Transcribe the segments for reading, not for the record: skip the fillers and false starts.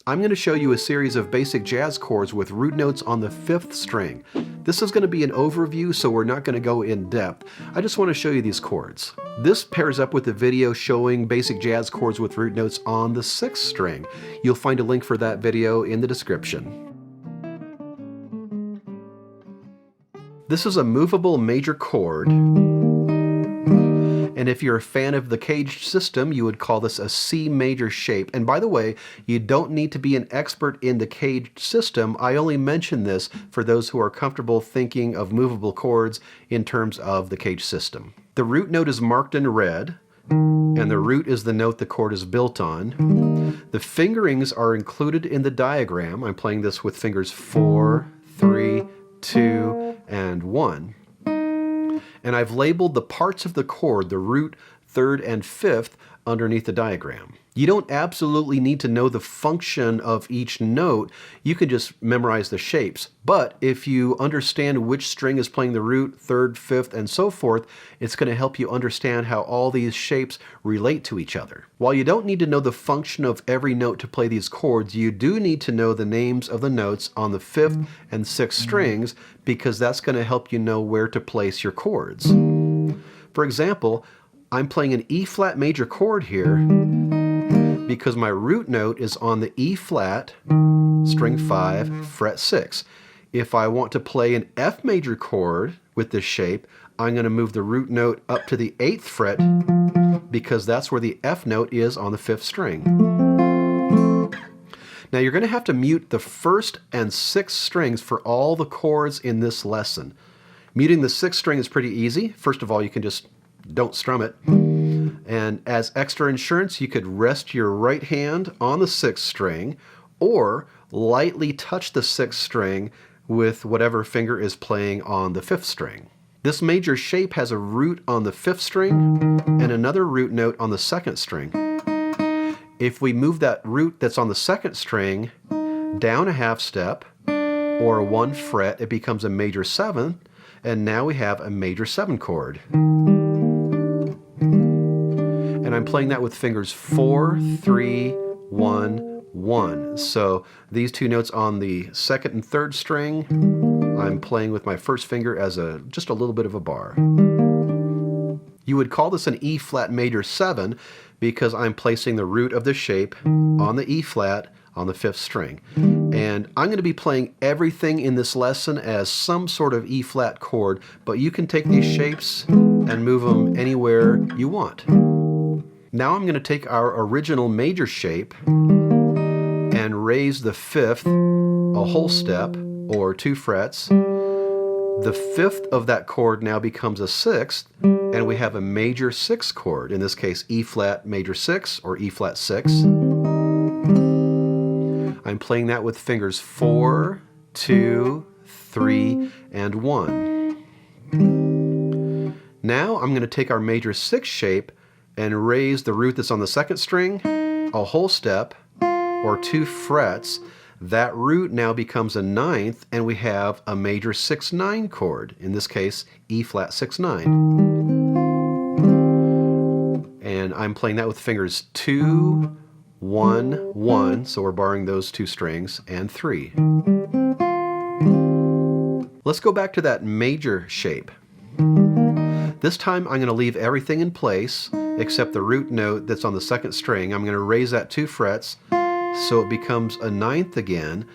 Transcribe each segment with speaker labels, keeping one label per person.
Speaker 1: I'm going to show you a series of basic jazz chords with root notes on the 5th string. This is going to be an overview, so we're not going to go in depth. I just want to show you these chords. This pairs up with the video showing basic jazz chords with root notes on the 6th string. You'll find a link for that video in the description. This is a movable major chord. And if you're a fan of the caged system, you would call this a C major shape. And by the way, you don't need to be an expert in the caged system. I only mention this for those who are comfortable thinking of movable chords in terms of the caged system. The root note is marked in red, and the root is the note the chord is built on. The fingerings are included in the diagram. I'm playing this with fingers 4, 3, 2, and 1. And I've labeled the parts of the chord, the root, 3rd, and 5th, underneath the diagram. You don't absolutely need to know the function of each note. You can just memorize the shapes. But if you understand which string is playing the root, 3rd, 5th, and so forth, it's going to help you understand how all these shapes relate to each other. While you don't need to know the function of every note to play these chords, you do need to know the names of the notes on the 5th and 6th strings, because that's going to help you know where to place your chords. For example, I'm playing an E flat major chord here because my root note is on the E flat, string 5, fret 6. If I want to play an F major chord with this shape, I'm going to move the root note up to the 8th fret because that's where the F note is on the 5th string. Now you're going to have to mute the 1st and 6th strings for all the chords in this lesson. Muting the 6th string is pretty easy. First of all, you can just don't strum it. And as extra insurance, you could rest your right hand on the 6th string or lightly touch the 6th string with whatever finger is playing on the 5th string. This major shape has a root on the 5th string and another root note on the 2nd string. If we move that root that's on the 2nd string down a half step or 1 fret, it becomes a major 7, and now we have a major 7 chord. And I'm playing that with fingers 4, 3, 1, 1. So these two notes on the 2nd and 3rd string, I'm playing with my 1st finger as just a little bit of a bar. You would call this an E flat major 7 because I'm placing the root of the shape on the E flat on the 5th string. And I'm going to be playing everything in this lesson as some sort of E flat chord, but you can take these shapes and move them anywhere you want. Now I'm going to take our original major shape and raise the 5th a whole step or 2 frets. The 5th of that chord now becomes a 6th, and we have a major 6 chord, in this case E flat major 6 or E flat 6. I'm playing that with fingers 4, 2, 3, and 1. Now I'm going to take our major 6 shape and raise the root that's on the 2nd string a whole step or 2 frets. That root now becomes a 9th, and we have a major 6-9 chord, in this case E flat 6-9. And I'm playing that with fingers 2, 1, 1, so we're barring those 2 strings, and 3. Let's go back to that major shape. This time I'm going to leave everything in place except the root note that's on the 2nd string. I'm going to raise that 2 frets so it becomes a 9th again,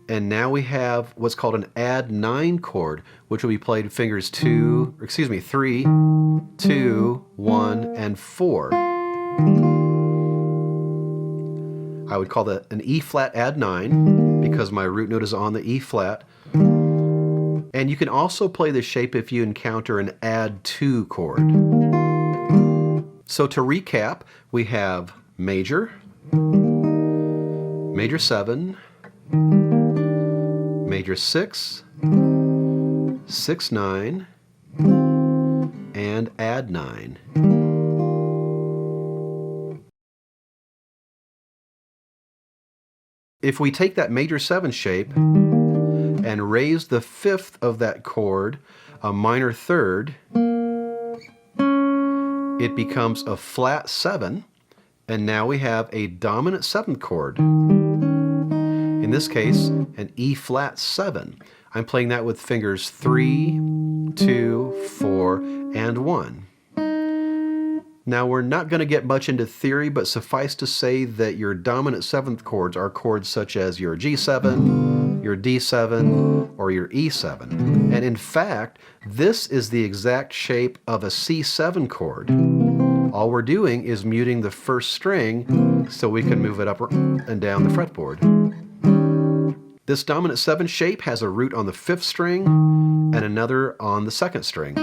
Speaker 1: and now we have what's called an add 9 chord, which will be played with fingers 3, 2, 1, and 4. I would call that an E flat add 9 because my root note is on the E flat. And you can also play this shape if you encounter an add 2 chord. So to recap, we have major, major 7, major 6, 6-9, and add 9. If we take that major 7 shape and raise the 5th of that chord a minor 3rd, it becomes a flat 7, and now we have a dominant 7th chord. In this case, an E flat 7. I'm playing that with fingers 3, 2, 4, and 1. Now we're not going to get much into theory, but suffice to say that your dominant 7th chords are chords such as your G7, your D7, or your E7. And in fact, this is the exact shape of a C7 chord. All we're doing is muting the first string so we can move it up and down the fretboard. This dominant 7 shape has a root on the 5th string and another on the 2nd string.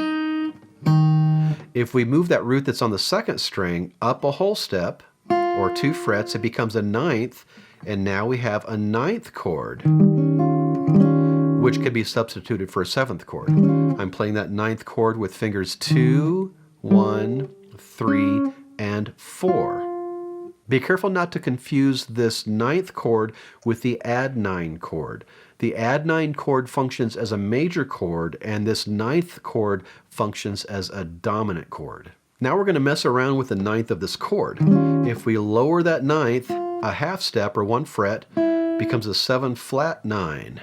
Speaker 1: If we move that root that's on the 2nd string up a whole step, or 2 frets, it becomes a 9th, and now we have a 9th chord, which can be substituted for a 7th chord. I'm playing that 9th chord with fingers 2, 1, 3, and 4. Be careful not to confuse this 9th chord with the add 9 chord. The add 9 chord functions as a major chord, and this 9th chord functions as a dominant chord. Now we're going to mess around with the 9th of this chord. If we lower that 9th a half step or 1 fret, becomes a 7 flat 9,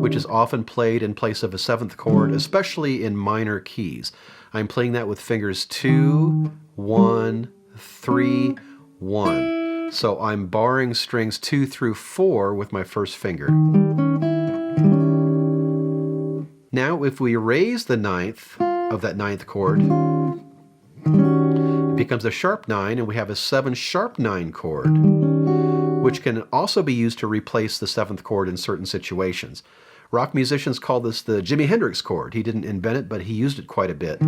Speaker 1: which is often played in place of a 7th chord, especially in minor keys. I'm playing that with fingers 2, 1, 3, 1. So I'm barring strings 2 through 4 with my first finger. Now if we raise the 9th of that 9th chord, it becomes a sharp 9, and we have a 7 sharp 9 chord, which can also be used to replace the 7th chord in certain situations. Rock musicians call this the Jimi Hendrix chord. He didn't invent it, but he used it quite a bit.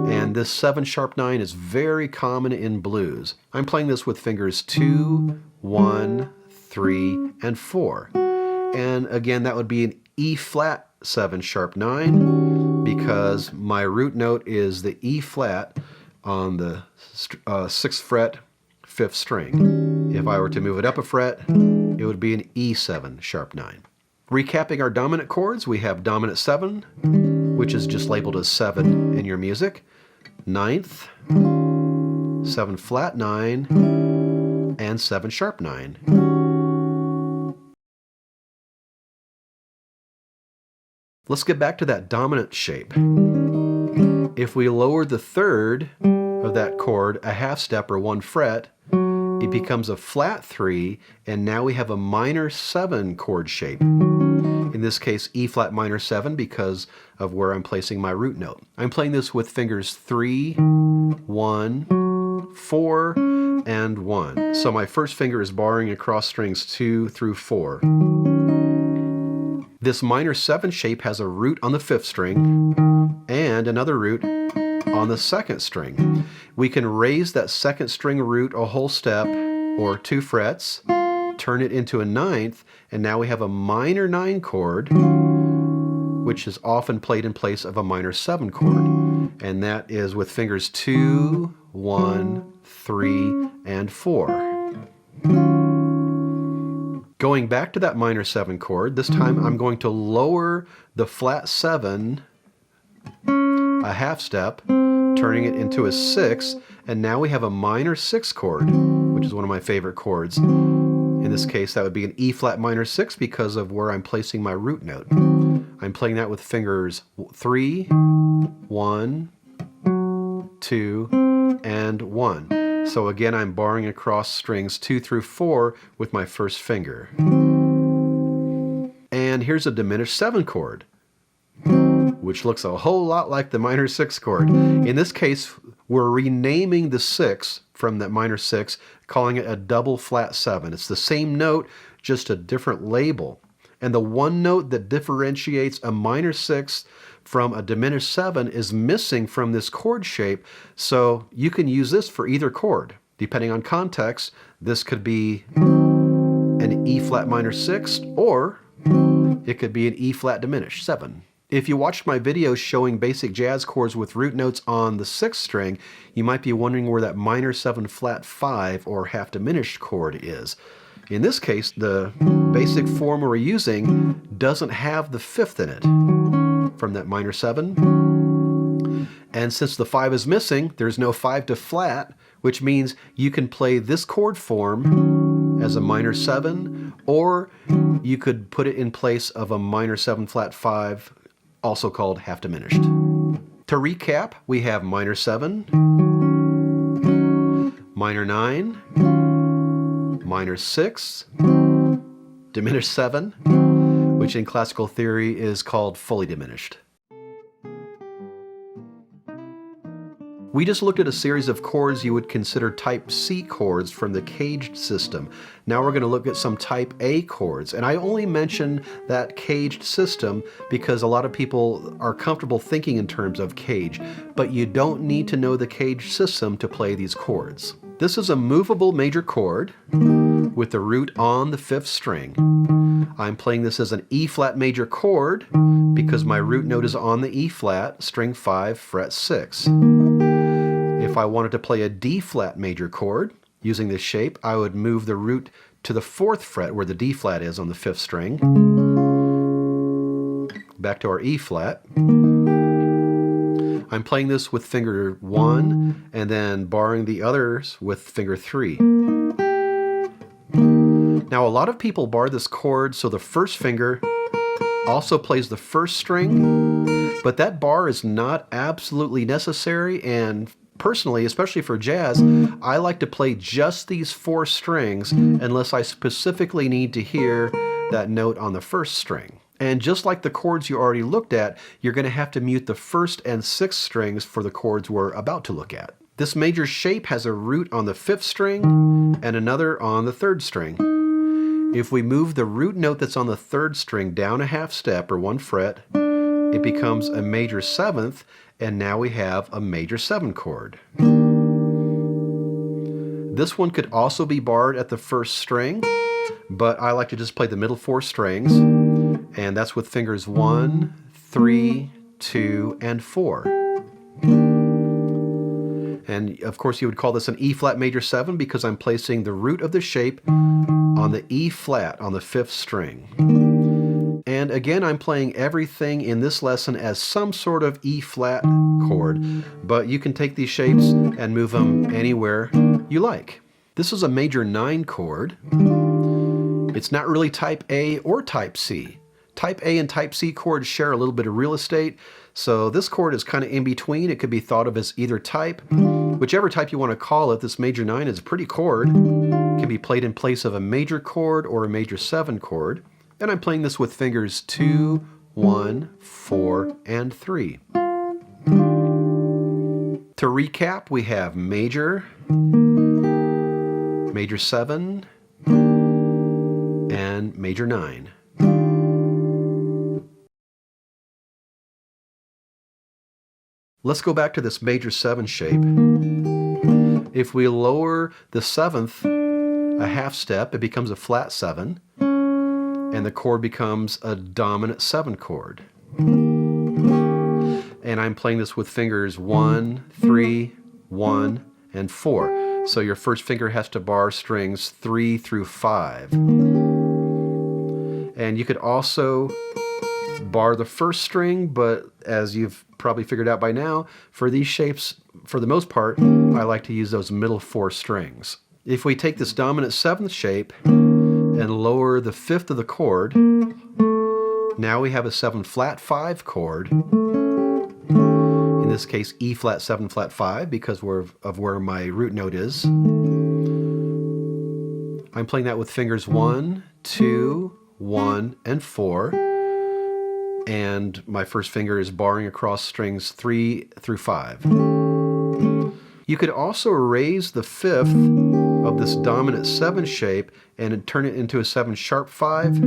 Speaker 1: And this 7 sharp 9 is very common in blues. I'm playing this with fingers 2, 1, 3, and 4. And again, that would be an E flat 7 sharp 9, because my root note is the E flat on the 6th fret, 5th string. If I were to move it up a fret, it would be an E7 sharp 9. Recapping our dominant chords, we have dominant 7, which is just labeled as 7 in your music, 9th, 7 flat 9, and 7 sharp 9. Let's get back to that dominant shape. If we lower the 3rd of that chord a half step or 1 fret, it becomes a flat 3, and now we have a minor 7 chord shape. In this case, E flat minor 7, because of where I'm placing my root note. I'm playing this with fingers 3, 1, 4, and 1. So my first finger is barring across strings 2 through 4. This minor 7 shape has a root on the 5th string and another root on the 2nd string. We can raise that 2nd string root a whole step or 2 frets, turn it into a 9th, and now we have a minor 9 chord, which is often played in place of a minor 7 chord. And that is with fingers 2, 1, 3, and 4. Going back to that minor 7 chord, this time I'm going to lower the flat 7 a half step, turning it into a 6, and now we have a minor 6 chord, which is one of my favorite chords. In this case, that would be an E flat minor 6 because of where I'm placing my root note. I'm playing that with fingers 3, 1, 2, and 1. So again, I'm barring across strings 2 through 4 with my first finger. And here's a diminished 7 chord, which looks a whole lot like the minor 6 chord. In this case, we're renaming the 6 from that minor 6, calling it a double flat 7. It's the same note, just a different label. And the one note that differentiates a minor 6 from a diminished 7 is missing from this chord shape, so you can use this for either chord. Depending on context, this could be an E flat minor 6, or it could be an E flat diminished 7. If you watched my videos showing basic jazz chords with root notes on the 6th string, you might be wondering where that minor 7 flat 5 or half diminished chord is. In this case, the basic form we're using doesn't have the 5th in it from that minor 7. And since the 5 is missing, there's no 5 to flat, which means you can play this chord form as a minor 7, or you could put it in place of a minor 7 flat 5, also called half diminished. To recap, we have minor 7, minor 9, minor 6, diminished 7, which in classical theory is called fully diminished. We just looked at a series of chords you would consider type C chords from the caged system. Now we're going to look at some type A chords. And I only mention that caged system because a lot of people are comfortable thinking in terms of cage, but you don't need to know the caged system to play these chords. This is a movable major chord with the root on the 5th string. I'm playing this as an E flat major chord because my root note is on the E flat, string 5, fret 6. If I wanted to play a D flat major chord using this shape, I would move the root to the 4th fret where the D flat is on the 5th string. Back to our E flat. I'm playing this with finger 1 and then barring the others with finger 3. Now a lot of people bar this chord so the first finger also plays the 1st string, but that bar is not absolutely necessary, and personally, especially for jazz, I like to play just these 4 strings unless I specifically need to hear that note on the 1st string. And just like the chords you already looked at, you're going to have to mute the 1st and 6th strings for the chords we're about to look at. This major shape has a root on the 5th string and another on the 3rd string. If we move the root note that's on the 3rd string down a half step or 1 fret, it becomes a major 7th, and now we have a major 7 chord. This one could also be barred at the 1st string, but I like to just play the middle 4 strings, and that's with fingers 1, 3, 2, and 4. And of course you would call this an E flat major 7 because I'm placing the root of the shape on the E flat on the 5th string. And again, I'm playing everything in this lesson as some sort of E flat chord, but you can take these shapes and move them anywhere you like. This is a major 9 chord. It's not really type A or type C. Type A and type C chords share a little bit of real estate, so this chord is kind of in between. It could be thought of as either type. Whichever type you want to call it, this major 9 is a pretty chord. It can be played in place of a major chord or a major 7 chord. And I'm playing this with fingers 2, 1, 4, and 3. To recap, we have major, major 7, and major 9. Let's go back to this major 7 shape. If we lower the 7th a half step, it becomes a flat 7, and the chord becomes a dominant 7 chord. And I'm playing this with fingers 1, 3, 1, and 4. So your first finger has to bar strings 3 through 5. And you could also bar the 1st string, but as you've probably figured out by now, for these shapes, for the most part, I like to use those middle 4 strings. If we take this dominant 7th shape and lower the 5th of the chord, now we have a 7 flat 5 chord. In this case, E flat 7 flat 5 because of where my root note is. I'm playing that with fingers 1, 2, 1, and 4. And my first finger is barring across strings 3 through 5. You could also raise the 5th of this dominant 7 shape and turn it into a 7 sharp 5.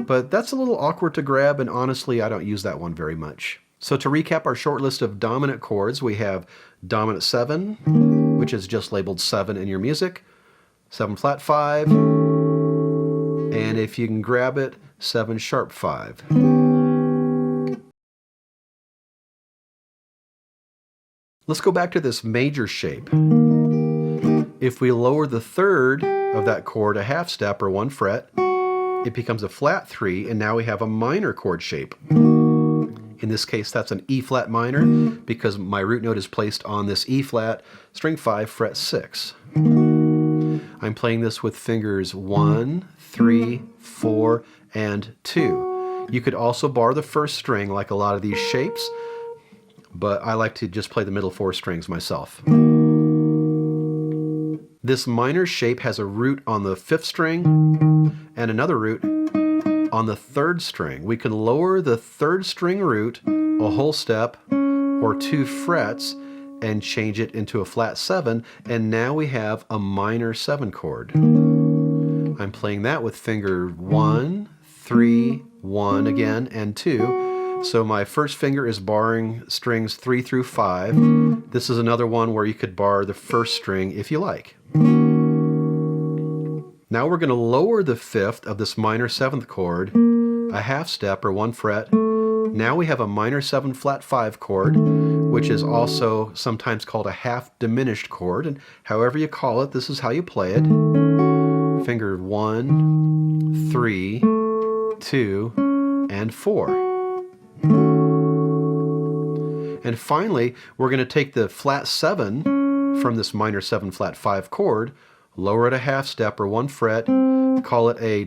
Speaker 1: But that's a little awkward to grab, and honestly, I don't use that one very much. So to recap our short list of dominant chords, we have dominant 7, which is just labeled 7 in your music, 7 flat 5, and if you can grab it, 7 sharp 5. Let's go back to this major shape. If we lower the 3rd of that chord a half step or 1 fret, it becomes a flat 3, and now we have a minor chord shape. In this case, that's an E flat minor because my root note is placed on this E flat, string 5, fret 6. I'm playing this with fingers 1, 3, 4, and 2. You could also bar the first string like a lot of these shapes, but I like to just play the middle 4 strings myself. This minor shape has a root on the 5th string and another root on the 3rd string. We can lower the 3rd string root a whole step or 2 frets and change it into a flat 7, and now we have a minor 7 chord. I'm playing that with finger 1, 3, 1 again, and 2. So my first finger is barring strings 3 through 5. This is another one where you could bar the first string if you like. Now we're going to lower the 5th of this minor 7th chord a half step or 1 fret. Now we have a minor 7 flat 5 chord, which is also sometimes called a half diminished chord, and however you call it, this is how you play it. Finger 1, 3, 2, and 4. And finally, we're going to take the flat 7 from this minor 7 flat 5 chord, lower it a half step or 1 fret, call it a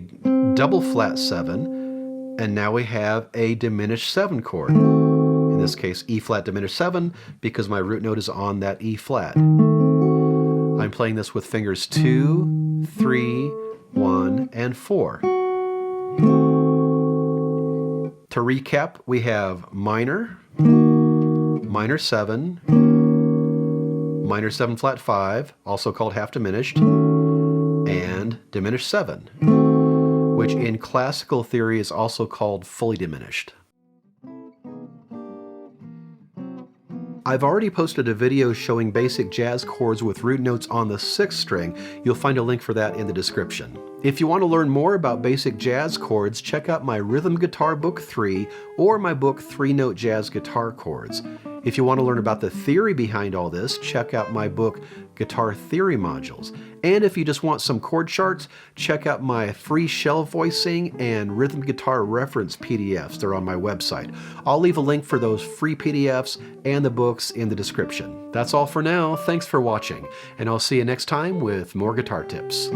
Speaker 1: double flat 7, and now we have a diminished 7 chord. In this case, E flat diminished 7, because my root note is on that E flat. I'm playing this with fingers 2, 3, 1, and 4. To recap, we have minor, minor 7, minor 7 flat 5, also called half diminished, and diminished 7, which in classical theory is also called fully diminished. I've already posted a video showing basic jazz chords with root notes on the 6th string. You'll find a link for that in the description. If you want to learn more about basic jazz chords, check out my Rhythm Guitar Book 3 or my book 3-Note Jazz Guitar Chords. If you want to learn about the theory behind all this, check out my book Guitar Theory Modules. And if you just want some chord charts, check out my free shell voicing and rhythm guitar reference PDFs. They're on my website. I'll leave a link for those free PDFs and the books in the description. That's all for now. Thanks for watching, and I'll see you next time with more guitar tips.